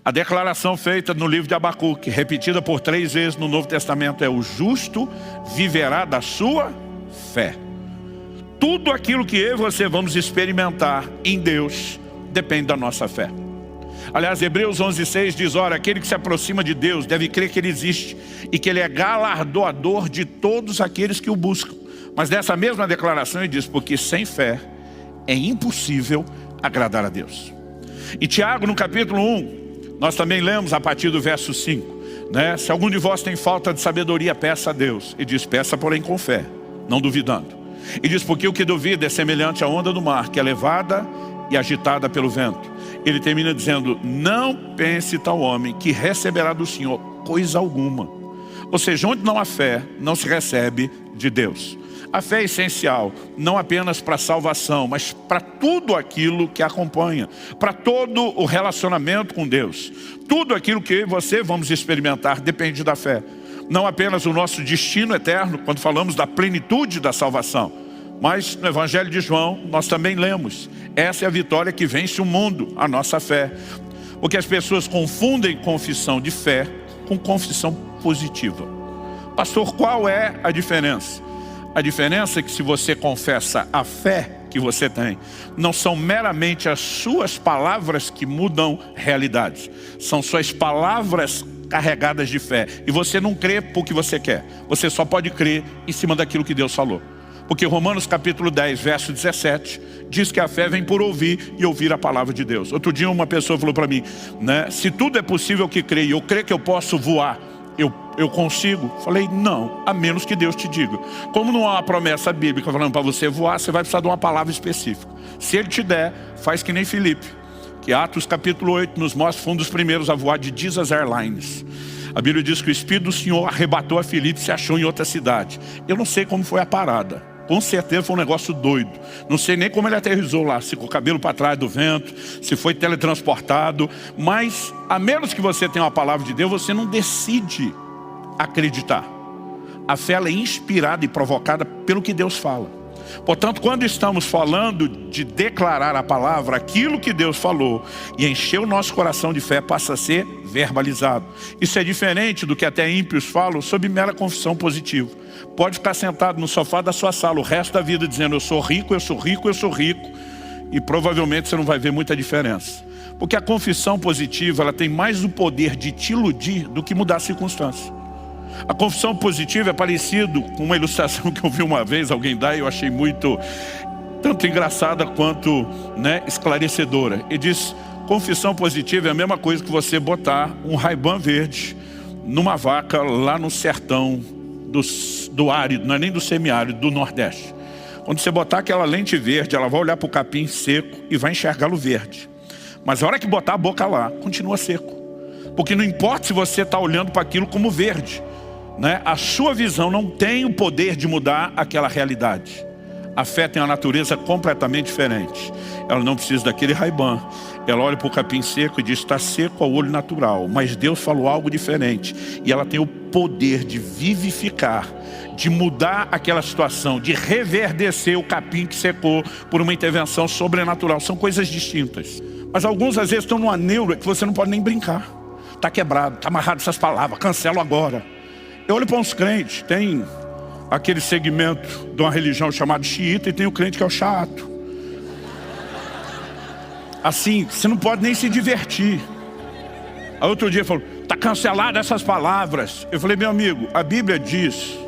A declaração feita no livro de Abacuque, repetida por 3 vezes no Novo Testamento, é: o justo viverá da sua fé. Tudo aquilo que eu e você vamos experimentar em Deus depende da nossa fé. Aliás, Hebreus 11:6 diz: ora, aquele que se aproxima de Deus deve crer que Ele existe e que Ele é galardoador de todos aqueles que o buscam. Mas nessa mesma declaração ele diz: porque sem fé é impossível agradar a Deus. E Tiago, no capítulo 1, nós também lemos a partir do verso 5, né? Se algum de vós tem falta de sabedoria, peça a Deus. E diz: peça porém com fé, não duvidando. E diz: porque o que duvida é semelhante à onda do mar, que é levada e agitada pelo vento. Ele termina dizendo: não pense tal homem que receberá do Senhor coisa alguma. Ou seja, onde não há fé, não se recebe de Deus. A fé é essencial, não apenas para a salvação, mas para tudo aquilo que acompanha, para todo o relacionamento com Deus. Tudo aquilo que eu e você vamos experimentar depende da fé. Não apenas o nosso destino eterno, quando falamos da plenitude da salvação, mas no Evangelho de João nós também lemos: essa é a vitória que vence o mundo, a nossa fé. Porque as pessoas confundem confissão de fé com confissão positiva. Pastor, qual é a diferença? A diferença é que se você confessa a fé que você tem, não são meramente as suas palavras que mudam realidades. São suas palavras carregadas de fé. E você não crê porque você quer. Você só pode crer em cima daquilo que Deus falou. Porque Romanos capítulo 10, verso 17, diz que a fé vem por ouvir e ouvir a palavra de Deus. Outro dia uma pessoa falou para mim, né? Se tudo é possível que creio, eu creio que eu posso voar, eu consigo? Falei: não, a menos que Deus te diga. Como não há uma promessa bíblica falando para você voar, você vai precisar de uma palavra específica. Se Ele te der, faz que nem Filipe, que Atos capítulo 8 nos mostra, foi um dos primeiros a voar de Jesus Airlines. A Bíblia diz que o Espírito do Senhor arrebatou a Filipe e se achou em outra cidade. Eu não sei como foi a parada. Com certeza foi um negócio doido. Não sei nem como ele aterrissou lá, se com o cabelo para trás do vento, se foi teletransportado. Mas a menos que você tenha uma palavra de Deus, você não decide acreditar. A fé ela é inspirada e provocada pelo que Deus fala. Portanto, quando estamos falando de declarar a palavra, aquilo que Deus falou e encher o nosso coração de fé passa a ser verbalizado. Isso é diferente do que até ímpios falam sob mera confissão positiva. Pode ficar sentado no sofá da sua sala o resto da vida dizendo: eu sou rico, eu sou rico, eu sou rico. E provavelmente você não vai ver muita diferença. Porque a confissão positiva ela tem mais o poder de te iludir do que mudar a circunstância. A confissão positiva é parecido com uma ilustração que eu vi uma vez alguém dar e eu achei muito, tanto engraçada quanto, né, esclarecedora. Ele diz: confissão positiva é a mesma coisa que você botar um Ray-Ban verde numa vaca lá no sertão do árido, não é nem do semiárido, do Nordeste. Quando você botar aquela lente verde, ela vai olhar para o capim seco e vai enxergá-lo verde. Mas a hora que botar a boca lá, continua seco. Porque não importa se você está olhando para aquilo como verde, né? A sua visão não tem o poder de mudar aquela realidade. A fé tem uma natureza completamente diferente. Ela não precisa daquele Ray-Ban. Ela olha para o capim seco e diz: está seco ao olho natural, mas Deus falou algo diferente. E ela tem o poder de vivificar, de mudar aquela situação, de reverdecer o capim que secou por uma intervenção sobrenatural. São coisas distintas. Mas alguns às vezes estão numa neura que você não pode nem brincar. Está quebrado, está amarrado essas palavras, cancelo agora. Eu olho para uns crentes, tem aquele segmento de uma religião chamada xiita e tem o crente que é o chato. Assim, você não pode nem se divertir. Aí outro dia falou: está cancelado essas palavras. Eu falei: meu amigo, a Bíblia diz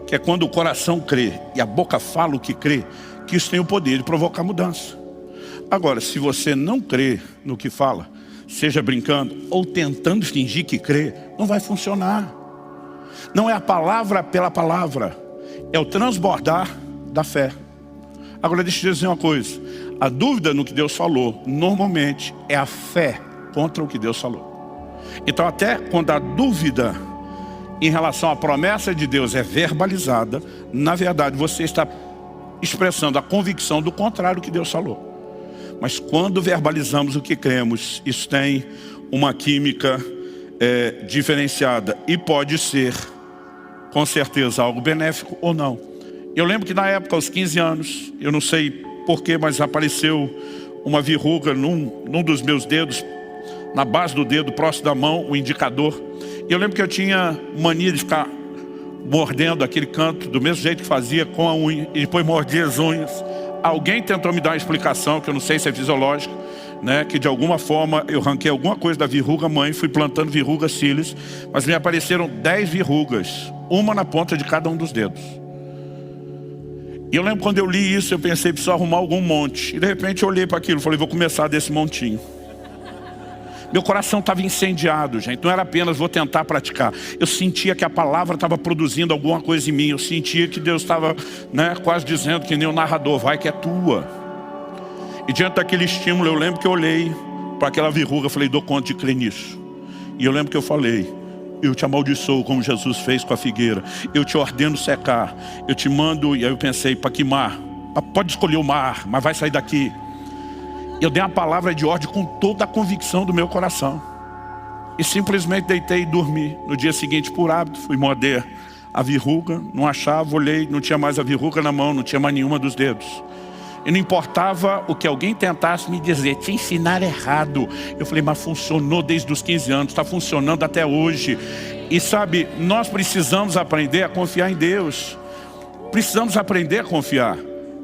que é quando o coração crê e a boca fala o que crê, que isso tem o poder de provocar mudança. Agora, se você não crê no que fala, seja brincando ou tentando fingir que crê, não vai funcionar. Não é a palavra pela palavra, é o transbordar da fé. Agora deixa eu dizer uma coisa: a dúvida no que Deus falou, normalmente, é a fé contra o que Deus falou. Então até quando a dúvida em relação à promessa de Deus é verbalizada, na verdade você está expressando a convicção do contrário do que Deus falou. Mas quando verbalizamos o que cremos, isso tem uma química diferenciada e pode ser, com certeza, algo benéfico ou não. Eu lembro que na época, aos 15 anos, eu não sei porquê, mas apareceu uma verruga num dos meus dedos na base do dedo, próximo da mão, o indicador. E eu lembro que eu tinha mania de ficar mordendo aquele canto, do mesmo jeito que fazia com a unha, e depois mordia as unhas. Alguém tentou me dar uma explicação, que eu não sei se é fisiológica, né, que de alguma forma eu ranquei alguma coisa da verruga mãe, fui plantando verrugas cílios, mas me apareceram 10 verrugas, uma na ponta de cada um dos dedos. E eu lembro quando eu li isso, eu pensei, preciso arrumar algum monte. E de repente eu olhei para aquilo, falei, vou começar desse montinho. Meu coração estava incendiado, gente. Não era apenas vou tentar praticar. Eu sentia que a palavra estava produzindo alguma coisa em mim. Eu sentia que Deus estava, né, quase dizendo que nem o narrador, vai que é tua. E diante daquele estímulo, eu lembro que eu olhei para aquela verruga, falei, dou conta de crer nisso. E eu lembro que eu falei, eu te amaldiçoo como Jesus fez com a figueira. Eu te ordeno secar. Eu te mando, e aí eu pensei, para que mar? Pode escolher o mar, mas vai sair daqui. Eu dei a palavra de ordem com toda a convicção do meu coração. E simplesmente deitei e dormi. No dia seguinte, por hábito, fui morder a verruga. Não achava, olhei, não tinha mais a verruga na mão, não tinha mais nenhuma dos dedos. E não importava o que alguém tentasse me dizer, te ensinar errado. Eu falei, mas funcionou desde os 15 anos, está funcionando até hoje. E sabe, nós precisamos aprender a confiar em Deus. Precisamos aprender a confiar.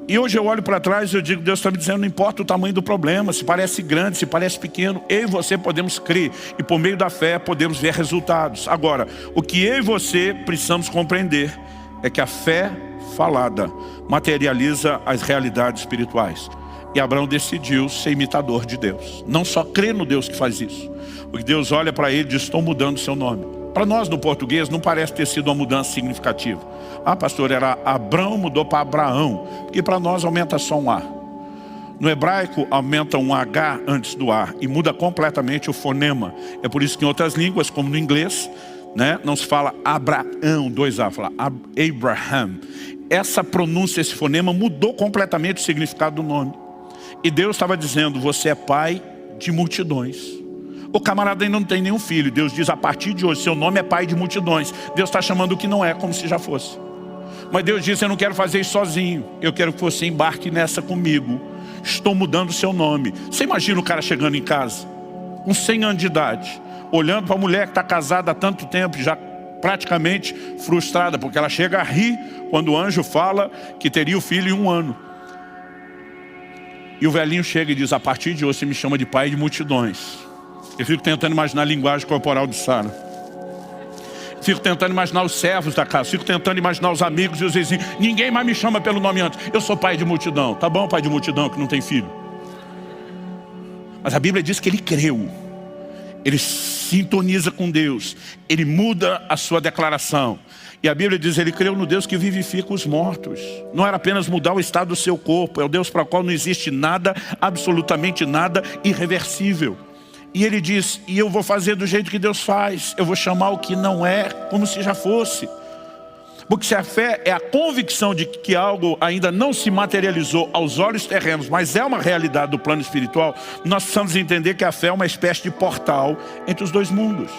E hoje eu olho para trás e eu digo, Deus está me dizendo, não importa o tamanho do problema, se parece grande, se parece pequeno, eu e você podemos crer. E por meio da fé podemos ver resultados. Agora, o que eu e você precisamos compreender é que a fé falada materializa as realidades espirituais. E Abraão decidiu ser imitador de Deus. Não só crer no Deus que faz isso. Porque Deus olha para ele e diz, estou mudando o seu nome. Para nós no português não parece ter sido uma mudança significativa. Ah, pastor, era Abrão, mudou para Abraão. Porque para nós aumenta só um A. No hebraico aumenta um H antes do A. E muda completamente o fonema. É por isso que em outras línguas, como no inglês, né, não se fala Abraão, 2A, fala Abraham. Essa pronúncia, esse fonema mudou completamente o significado do nome. E Deus estava dizendo, você é pai de multidões. O camarada ainda não tem nenhum filho. Deus diz, a partir de hoje, seu nome é pai de multidões. Deus está chamando o que não é, como se já fosse. Mas Deus disse, eu não quero fazer isso sozinho. Eu quero que você embarque nessa comigo. Estou mudando o seu nome. Você imagina o cara chegando em casa, com 100 anos de idade, olhando para a mulher que está casada há tanto tempo, já praticamente frustrada, porque ela chega a rir quando o anjo fala que teria o filho em 1 ano. E o velhinho chega e diz, a partir de hoje você me chama de pai de multidões. Eu fico tentando imaginar a linguagem corporal de Sara. Fico tentando imaginar os servos da casa. Fico tentando imaginar os amigos e os vizinhos. Ninguém mais me chama pelo nome antes. Eu sou pai de multidão. Tá bom, pai de multidão que não tem filho. Mas a Bíblia diz que ele creu. Ele sintoniza com Deus. Ele muda a sua declaração. E a Bíblia diz, ele creu no Deus que vivifica os mortos. Não era apenas mudar o estado do seu corpo. É o Deus para o qual não existe nada, absolutamente nada, irreversível. E ele diz, e eu vou fazer do jeito que Deus faz. Eu vou chamar o que não é como se já fosse. Porque se a fé é a convicção de que algo ainda não se materializou aos olhos terrenos, mas é uma realidade do plano espiritual, nós precisamos entender que a fé é uma espécie de portal entre os dois mundos.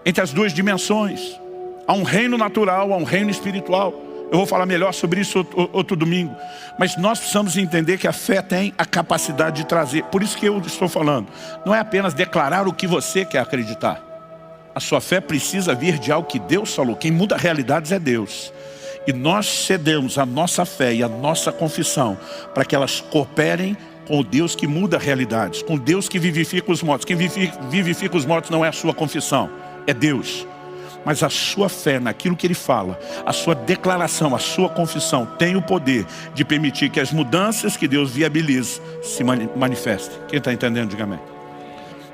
Entre as duas dimensões. Há um reino natural, há um reino espiritual. Eu vou falar melhor sobre isso outro domingo. Mas nós precisamos entender que a fé tem a capacidade de trazer. Por isso que eu estou falando. Não é apenas declarar o que você quer acreditar. A sua fé precisa vir de algo que Deus falou. Quem muda realidades é Deus. E nós cedemos a nossa fé e a nossa confissão para que elas cooperem com o Deus que muda realidades. Com Deus que vivifica os mortos. Quem vivifica os mortos não é a sua confissão. É Deus. Mas a sua fé naquilo que Ele fala, a sua declaração, a sua confissão tem o poder de permitir que as mudanças que Deus viabiliza se manifestem. Quem está entendendo, diga amém.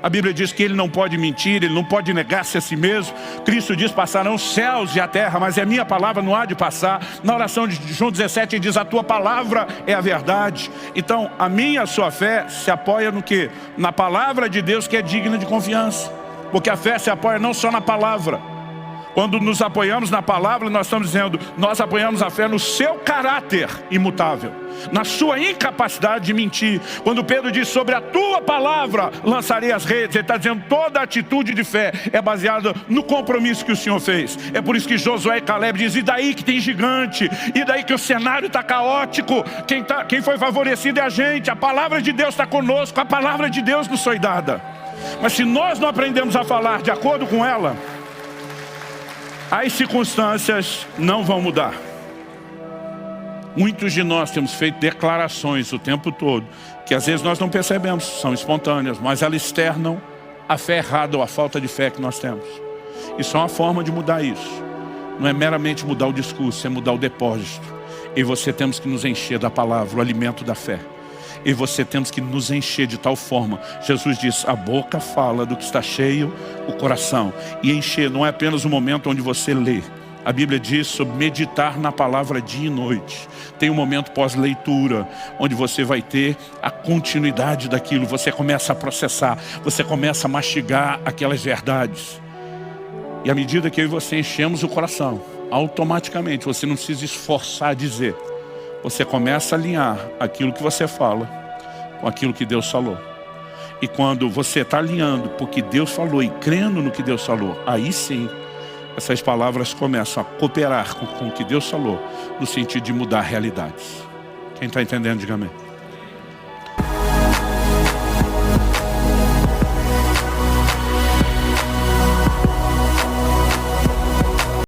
A Bíblia diz que Ele não pode mentir, Ele não pode negar-se a si mesmo. Cristo diz, passarão os céus e a terra, mas a minha palavra não há de passar. Na oração de João 17 ele diz, a tua palavra é a verdade. Então a minha, a sua fé se apoia no quê? Na palavra de Deus, que é digna de confiança. Porque a fé se apoia não só na palavra. Quando nos apoiamos na palavra, nós estamos dizendo, nós apoiamos a fé no seu caráter imutável, na sua incapacidade de mentir. Quando Pedro diz, sobre a tua palavra lançarei as redes, ele está dizendo, toda atitude de fé é baseada no compromisso que o Senhor fez. É por isso que Josué e Caleb dizem, e daí que tem gigante, e daí que o cenário está caótico, quem foi favorecido é a gente, a palavra de Deus está conosco, a palavra de Deus nos foi dada. Mas se nós não aprendemos a falar de acordo com ela, as circunstâncias não vão mudar. Muitos de nós temos feito declarações o tempo todo, que às vezes nós não percebemos, são espontâneas, mas elas externam a fé errada ou a falta de fé que nós temos. Isso é uma forma de mudar isso. Não é meramente mudar o discurso, é mudar o depósito. E você temos que nos encher da palavra, o alimento da fé. E você temos que nos encher de tal forma. Jesus diz, a boca fala do que está cheio o coração. E encher não é apenas o momento onde você lê. A Bíblia diz sobre meditar na palavra dia e noite. Tem um momento pós-leitura, onde você vai ter a continuidade daquilo. Você começa a processar, você começa a mastigar aquelas verdades. E à medida que eu e você enchemos o coração, automaticamente, você não precisa esforçar a dizer. Você começa a alinhar aquilo que você fala com aquilo que Deus falou. E quando você está alinhando porque Deus falou e crendo no que Deus falou, aí sim, essas palavras começam a cooperar com o que Deus falou, no sentido de mudar realidades. Quem está entendendo, diga amém.